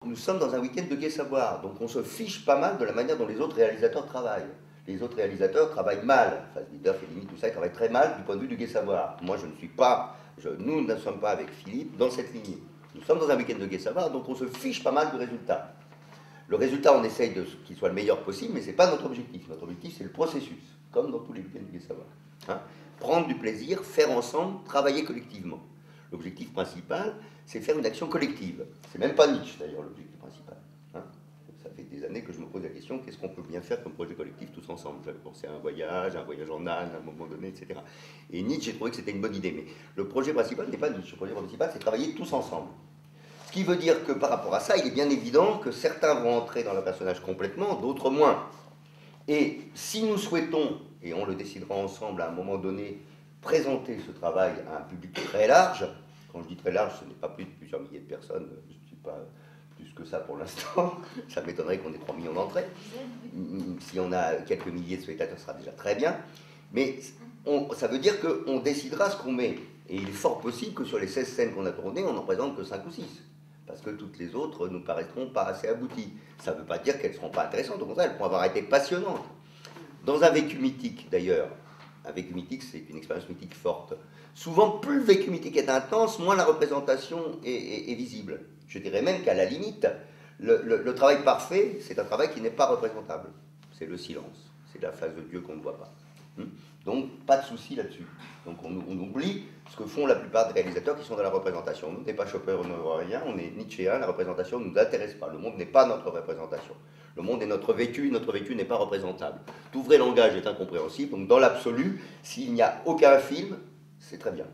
Nous sommes dans un week-end de Gai Savoir, donc on se fiche pas mal de la manière dont les autres réalisateurs travaillent. Les autres réalisateurs travaillent mal. Fassbinder, Fellini, tout ça, ils travaillent très mal du point de vue du Gai Savoir. Moi, je ne suis pas, nous ne sommes pas avec Philippe dans cette lignée. Nous sommes dans un week-end de Gai Savoir, donc on se fiche pas mal du résultat. Le résultat, on essaye qu'il soit le meilleur possible, mais ce n'est pas notre objectif. Notre objectif, c'est le processus, comme dans tous les week-ends de Gai Savoir. Hein, prendre du plaisir, faire ensemble, travailler collectivement. L'objectif principal, c'est faire une action collective. C'est même pas Nietzsche, d'ailleurs, l'objectif principal. Hein, ça fait des années que je me pose la question, qu'est-ce qu'on peut bien faire comme projet collectif tous ensemble? J'avais pensé à un voyage en âne, à un moment donné, etc. Et Nietzsche, j'ai trouvé que c'était une bonne idée. Mais le projet principal n'est pas Nietzsche. Le projet principal, c'est travailler tous ensemble. Ce qui veut dire que par rapport à ça, il est bien évident que certains vont entrer dans le personnage complètement, d'autres moins. Et si nous souhaitons, et on le décidera ensemble à un moment donné, présenter ce travail à un public très large, quand je dis très large, ce n'est pas plus de plusieurs milliers de personnes, je ne suis pas plus que ça pour l'instant, ça m'étonnerait qu'on ait 3 millions d'entrées. Si on a quelques milliers de spectateurs, ce sera déjà très bien. Mais ça veut dire qu'on décidera ce qu'on met. Et il est fort possible que sur les 16 scènes qu'on a tournées, on n'en présente que 5 ou 6. Parce que toutes les autres nous paraîtront pas assez abouties. Ça ne veut pas dire qu'elles ne seront pas intéressantes, au contraire, elles pourront avoir été passionnantes. Dans un vécu mythique, d'ailleurs, un vécu mythique, c'est une expérience mythique forte. Souvent, plus le vécu mythique est intense, moins la représentation est visible. Je dirais même qu'à la limite, le travail parfait, c'est un travail qui n'est pas représentable. C'est le silence, c'est la face de Dieu qu'on ne voit pas. Donc, pas de souci là-dessus. Donc, on oublie ce que font la plupart des réalisateurs qui sont dans la représentation. Nous, on n'est pas Schopenhauerien, on est Nietzschéen, la représentation ne nous intéresse pas. Le monde n'est pas notre représentation. Le monde est notre vécu n'est pas représentable. Tout vrai langage est incompréhensible, donc dans l'absolu, s'il n'y a aucun film, c'est très bien.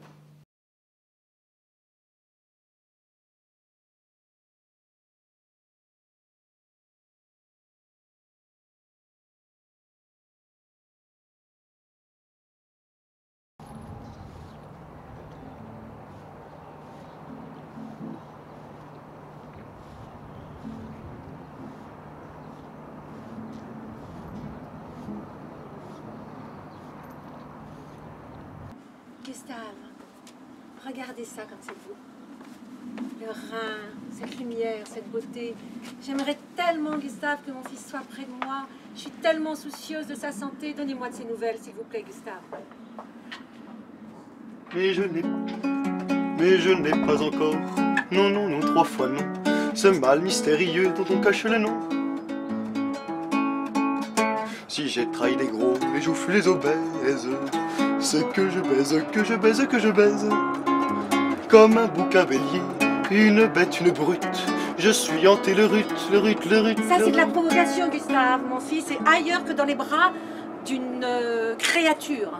Gustave, regardez ça comme c'est beau. Le Rhin, cette lumière, cette beauté. J'aimerais tellement, Gustave, que mon fils soit près de moi. Je suis tellement soucieuse de sa santé. Donnez-moi de ses nouvelles, s'il vous plaît, Gustave. Mais je n'ai pas encore, non, non, non, 3 fois non, ce mal mystérieux dont on cache le nom. Si j'ai trahi les gros, les joufflus, les obèses, c'est que je baise, que je baise, que je baise. Comme un bouquin bélier, une bête, une brute, je suis hanté le rut. Ça, c'est de la provocation, Gustave. Mon fils est ailleurs que dans les bras d'une créature.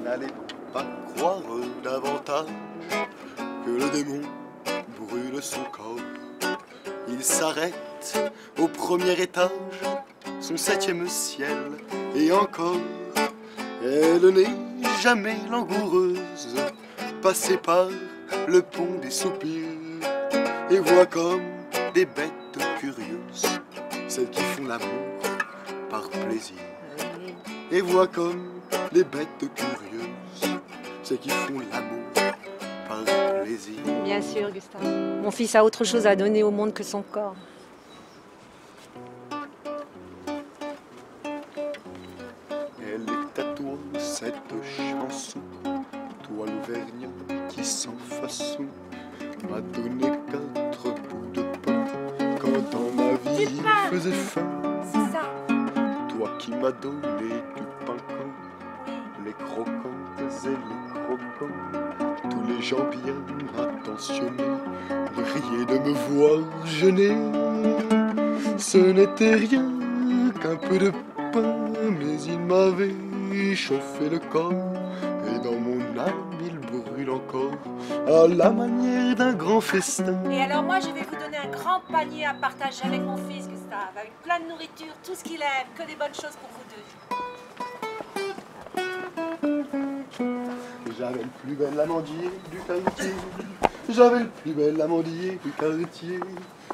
N'allez pas croire davantage que le démon brûle son corps. Il s'arrête au premier étage, son 7e ciel, et encore, elle n'est jamais langoureuse, passée par le pont des soupirs, et voit comme des bêtes curieuses, celles qui font l'amour par plaisir, et voit comme les bêtes curieuses, celles qui font l'amour par plaisir. Bien sûr, Gustave. Mon fils a autre chose à donner au monde que son corps. Elle est à toi cette chanson, toi l'Auvergnat qui sans façon m'a donné 4 bouts de pain quand dans ma vie il faisait faim. C'est ça. Toi qui m'as donné du pain quand les croquantes et les croquants, tous les gens bien attentionnés riaient de me voir jeûner. Ce n'était rien qu'un peu de pain, mais il m'avait chauffé le corps, et dans mon âme il brûle encore à la manière d'un grand festin. Et alors moi, je vais vous donner un grand panier à partager avec mon fils, Gustave, avec plein de nourriture, tout ce qu'il aime, que des bonnes choses pour vous deux. J'avais le plus bel amandier du quartier, j'avais le plus bel amandier du quartier,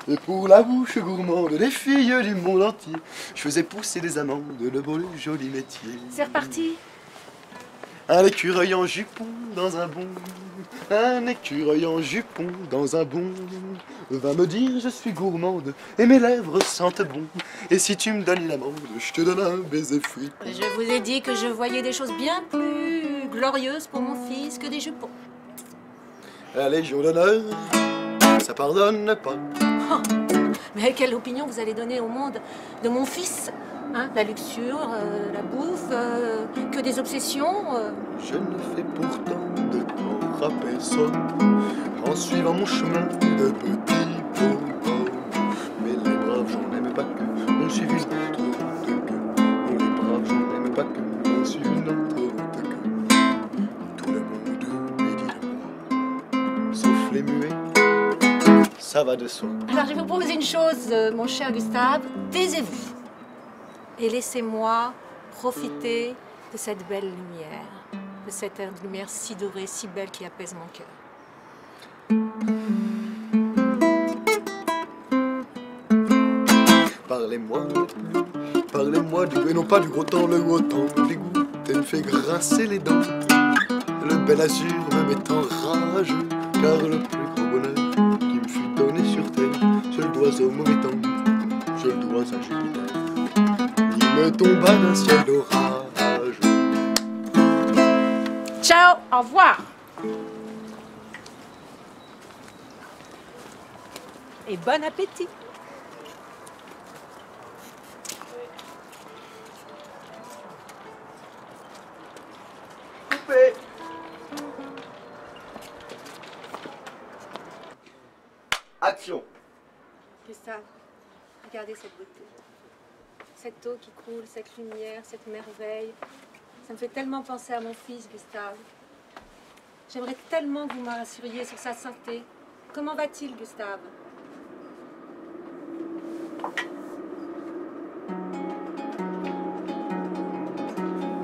et pour la bouche gourmande des filles du monde entier, je faisais pousser des amandes, le beau joli métier. C'est reparti. Un écureuil en jupon dans un bon. Un écureuil en jupon dans un bon va me dire je suis gourmande et mes lèvres sentent bon. Et si tu me donnes l'amande, je te donne un baiser fripon. Je vous ai dit que je voyais des choses bien plus glorieuses pour mon fils que des jupons. La Légion d'honneur, ça pardonne pas. Oh, mais quelle opinion vous allez donner au monde de mon fils, hein? La luxure, la bouffe, que des obsessions. Je ne fais pourtant de tort à personne en suivant mon chemin de petit bonhomme. Mais les braves, j'en aime pas que on suive une autre route que. Mais les braves, j'en aime pas que on suive une autre route que. Tout le monde est dit de moi, sauf les muets, ça va de soi. Alors je vais vous proposer une chose, mon cher Gustave, taisez-vous et laissez-moi profiter de cette belle lumière, de cette lumière si dorée, si belle qui apaise mon cœur. Parlez-moi du, et non pas du gros temps, le gros temps me dégoûte et me fait grincer les dents. Le bel azur me met en rage, car le plus grand bonheur qui me fut donné sur terre, je le dois au mauvais temps, je le dois à Jupiter. Il me tomba d'un ciel d'orage. Ciao, au revoir. Et bon appétit. Coupé. Action. Gustave, regardez cette beauté. Cette eau qui coule, cette lumière, cette merveille. Ça me fait tellement penser à mon fils, Gustave. J'aimerais tellement que vous me rassuriez sur sa santé. Comment va-t-il, Gustave?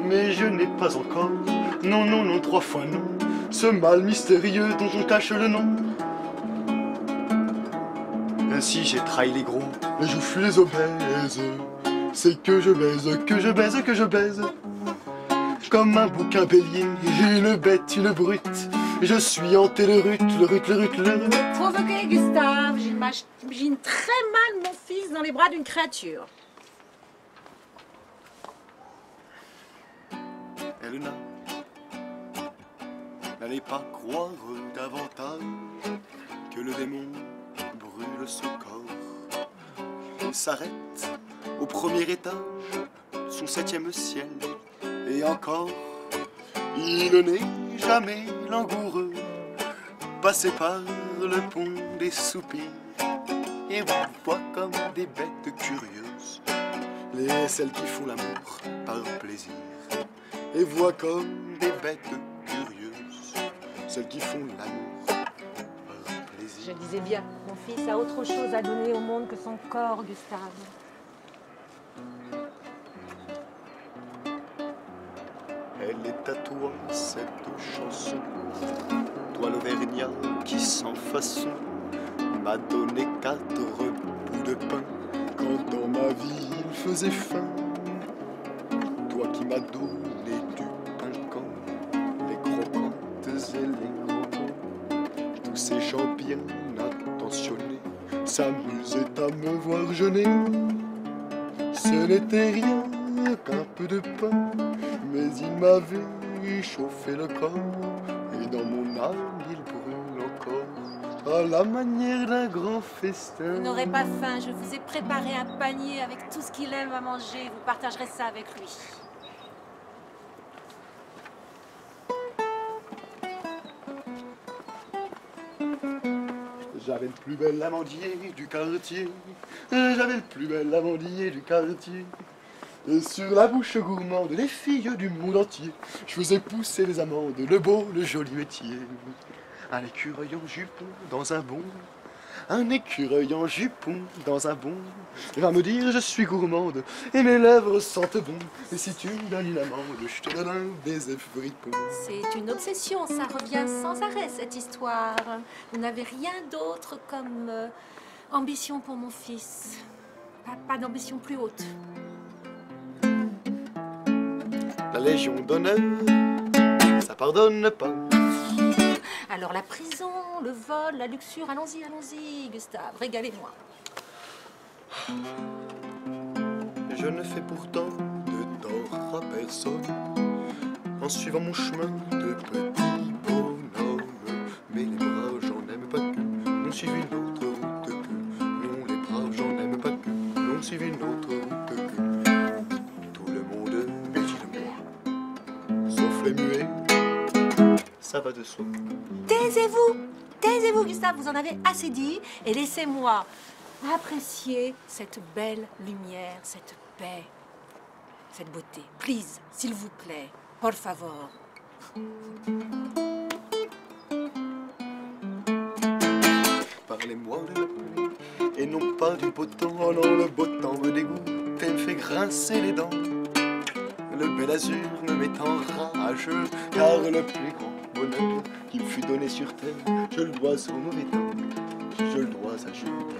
Mais je n'ai pas encore, non, non, non, 3 fois non, ce mal mystérieux dont on cache le nom. Ainsi j'ai trahi les gros, et je fuis les obèses. C'est que je baise, que je baise, que je baise. Comme un bouquin bélier, une bête, une brute. Je suis hanté le rut, le rut, le rut, le rut. Provoquez, Gustave. J'imagine très mal mon fils dans les bras d'une créature. Elena, n'allez pas croire davantage que le démon brûle son corps. Il s'arrête au premier étage, son 7e ciel, et encore, il n'est jamais langoureux, passé par le pont des soupirs, et on voit comme des bêtes curieuses, celles qui font l'amour par plaisir. Et voit comme des bêtes curieuses, celles qui font l'amour par plaisir. Je disais bien, mon fils a autre chose à donner au monde que son corps, Gustave. Elle est à toi cette chanson, toi l'Auvergnat qui sans façon m'a donné 4 bouts de pain quand dans ma vie il faisait faim. Toi qui m'as donné du pain quand les croquantes et les croquants, tous ces gens bien intentionnés s'amusaient à me voir jeûner. Ce n'était rien qu'un peu de pain, mais il m'avait chauffé le corps, et dans mon âme il brûle encore, à la manière d'un grand festin. Vous n'aurez pas faim, je vous ai préparé un panier avec tout ce qu'il aime à manger. Vous partagerez ça avec lui. J'avais le plus bel amandier du quartier, j'avais le plus bel amandier du quartier. Et sur la bouche gourmande, les filles du monde entier, je faisais pousser les amandes, le beau, le joli métier. Un écureuil en jupon dans un bon, un écureuil en jupon dans un bon, il va me dire je suis gourmande et mes lèvres sentent bon. Et si tu me donnes une amande, je te donne un baiser fripon. C'est une obsession, ça revient sans arrêt cette histoire. Vous n'avez rien d'autre comme ambition pour mon fils. Pas d'ambition plus haute. La Légion d'honneur, ça pardonne pas. Alors la prison, le vol, la luxure, allons-y, allons-y, Gustave, régalez-moi. Je ne fais pourtant de tort à personne en suivant mon chemin de petit bonhomme. Mais les braves, j'en aime pas que l'on suive une autre route que. Non, les braves, j'en aime pas que l'on suive une autre route que. Tout le monde méfie de moi, sauf les muets, ça va de soi. Taisez-vous, Gustave, vous en avez assez dit, et laissez-moi apprécier cette belle lumière, cette paix, cette beauté. Please, s'il vous plaît, por favor. Parlez-moi de la pluie, et non pas du beau temps. Oh non, le beau temps me dégoûte et me fait grincer les dents. Le bel azur me met en rage, car le plus grand bonheur qui me fut donné sur terre, je le dois au mauvais temps, je le dois à Jupiter.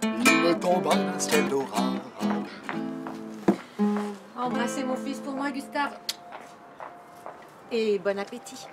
Il me tomba d'un ciel d'orage. Embrassez mon fils pour moi, Gustave. Et bon appétit.